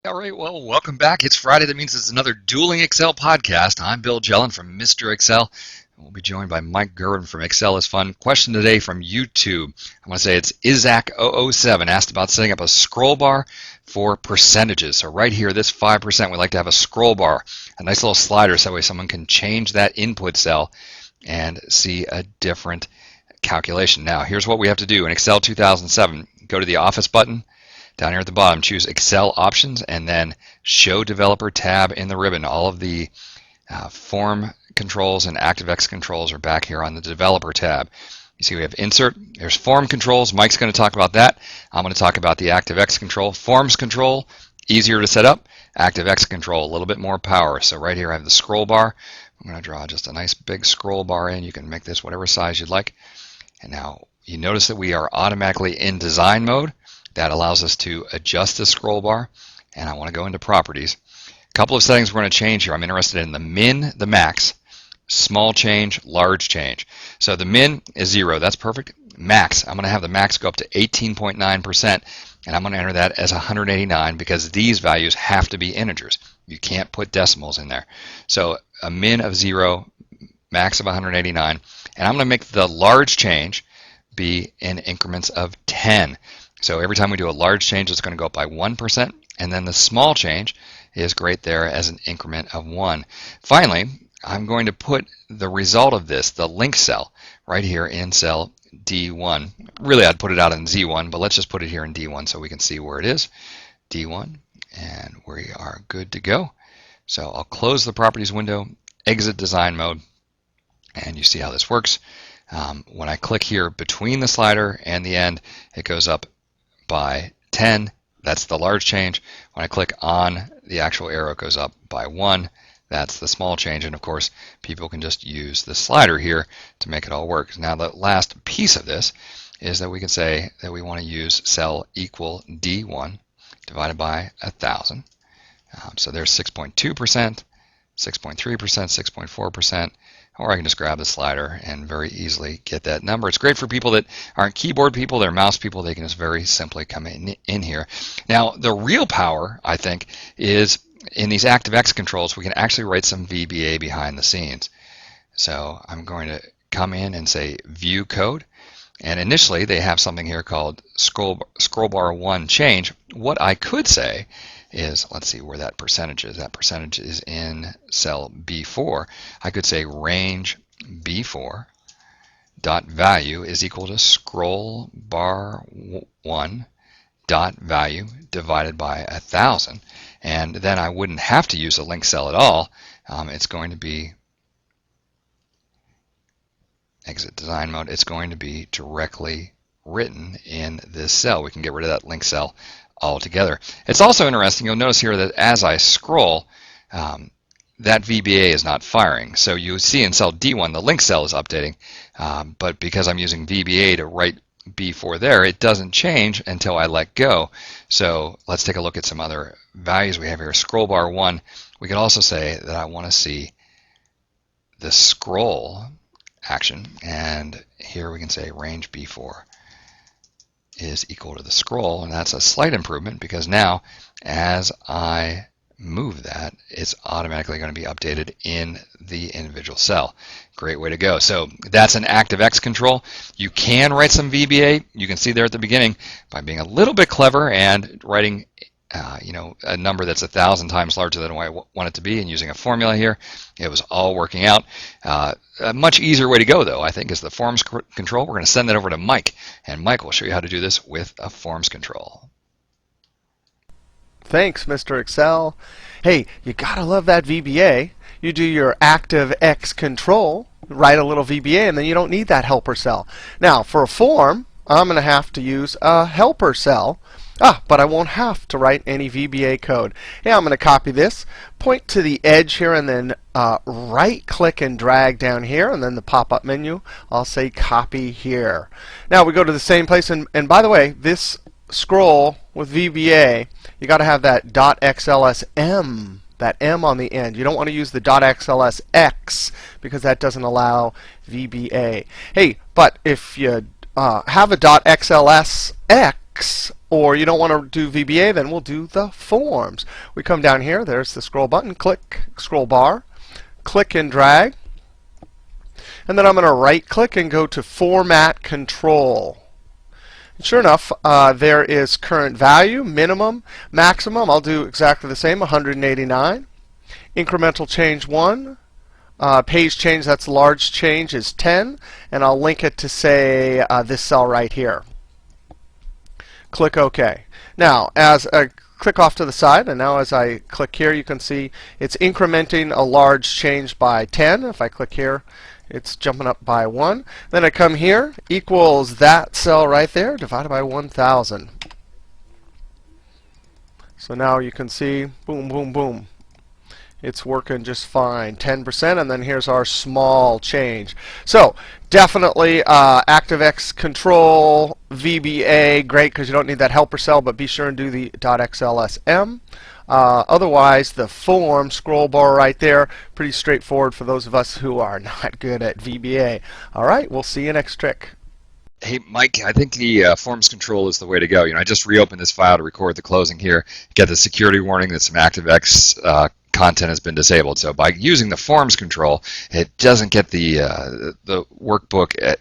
All right, well, welcome back. It's Friday. That means it's another Dueling Excel podcast. I'm Bill Jelen from Mr. Excel. We'll be joined by Mike Gerwin from Excel is Fun. Question today from YouTube. I want to say it's Isaac007 asked about setting up a scroll bar for percentages. So right here, this 5%, we like to have a scroll bar, a nice little slider, so that way someone can change that input cell and see a different calculation. Now, here's what we have to do. In Excel 2007, go to the Office button. Down here at the bottom, choose Excel Options and then Show Developer tab in the ribbon. All of the form controls and ActiveX controls are back here on the Developer tab. You see we have Insert, there's Form controls. Mike's going to talk about that. I'm going to talk about the ActiveX control. Forms control, easier to set up. ActiveX control, a little bit more power. So right here I have the scroll bar. I'm going to draw just a nice big scroll bar in. You can make this whatever size you'd like. And now you notice that we are automatically in design mode. That allows us to adjust the scroll bar, and I want to go into properties. A couple of settings we're going to change here. I'm interested in the min, the max, small change, large change. So the min is 0, that's perfect. Max, I'm going to have the max go up to 18.9%, and I'm going to enter that as 189 because these values have to be integers. You can't put decimals in there. So a min of 0, max of 189, and I'm going to make the large change be in increments of 10. So every time we do a large change, it's going to go up by 1%, and then the small change is great there as an increment of 1. Finally, I'm going to put the result of this, the link cell, right here in cell D1. Really, I'd put it out in Z1, but let's just put it here in D1 so we can see where it is. D1, and we are good to go. So I'll close the properties window, exit design mode, and you see how this works. When I click here between the slider and the end, it goes up by 10, that's the large change. When I click on the actual arrow, it goes up by 1, that's the small change. And of course, people can just use the slider here to make it all work. Now, the last piece of this is that we can say that we want to use cell equal D1 divided by 1,000. So there's 6.2%, 6.3%, 6.4%. Or I can just grab the slider and very easily get that number. It's great for people that aren't keyboard people, they're mouse people. They can just very simply come in here. Now, the real power, I think, is in these ActiveX controls. We can actually write some VBA behind the scenes. So I'm going to come in and say View Code. And initially, they have something here called scroll bar 1 change. What I could say is, let's see where that percentage is. That percentage is in cell B4. I could say range B4 dot value is equal to scroll bar 1 dot value divided by 1,000. And then I wouldn't have to use a link cell at all. It's going to be exit design mode. It's going to be directly written in this cell. We can get rid of that link cell altogether. It's also interesting, you'll notice here that as I scroll, that VBA is not firing. So you see in cell D1 the link cell is updating, but because I'm using VBA to write B4 there, it doesn't change until I let go. So let's take a look at some other values we have here. Scroll bar 1, we could also say that I want to see the scroll action, and here we can say range B4 is equal to the scroll, and that's a slight improvement because now as I move that, it's automatically going to be updated in the individual cell. Great way to go. So that's an ActiveX control. You can write some VBA. You can see there at the beginning by being a little bit clever and writing a number that's 1,000 times larger than what I want it to be and using a formula here. It was all working out. A much easier way to go, though, I think, is the forms control. We're going to send that over to Mike, and Mike will show you how to do this with a forms control. Thanks, Mr. Excel. Hey, you gotta love that VBA. You do your ActiveX control, write a little VBA, and then you don't need that helper cell. Now, for a form, I'm going to have to use a helper cell. But I won't have to write any VBA code. Yeah, I'm going to copy this, point to the edge here, and then right-click and drag down here, and then the pop-up menu, I'll say copy here. Now we go to the same place, and by the way, this scroll with VBA, you got to have that .xlsm, that M on the end. You don't want to use the .xlsx because that doesn't allow VBA. Hey, but if you have a .xlsx, X, or you don't want to do VBA, then we'll do the forms. We come down here, there's the scroll button, click scroll bar, click and drag, and then I'm going to right click and go to Format Control. And sure enough, there is current value, minimum, maximum. I'll do exactly the same, 189. Incremental change 1. Page change, that's large change, is 10. And I'll link it to, say, this cell right here. Click OK. Now, as I click off to the side, and now as I click here, you can see it's incrementing a large change by 10. If I click here, it's jumping up by 1. Then I come here, equals that cell right there, divided by 1,000. So now you can see, boom, boom, boom. It's working just fine. 10%, and then here's our small change. So definitely ActiveX Control, VBA, great because you don't need that helper cell, but be sure and do the .xlsm. Otherwise, the form scroll bar right there, pretty straightforward for those of us who are not good at VBA. All right, we'll see you next trick. Hey, Mike, I think the forms control is the way to go. I just reopened this file to record the closing here, get the security warning that some ActiveX content has been disabled. So by using the forms control, it doesn't get the workbook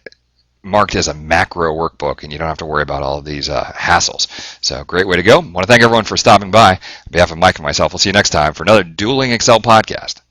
marked as a macro workbook, and you don't have to worry about all of these hassles. So great way to go. I want to thank everyone for stopping by. On behalf of Mike and myself, we'll see you next time for another Dueling Excel podcast.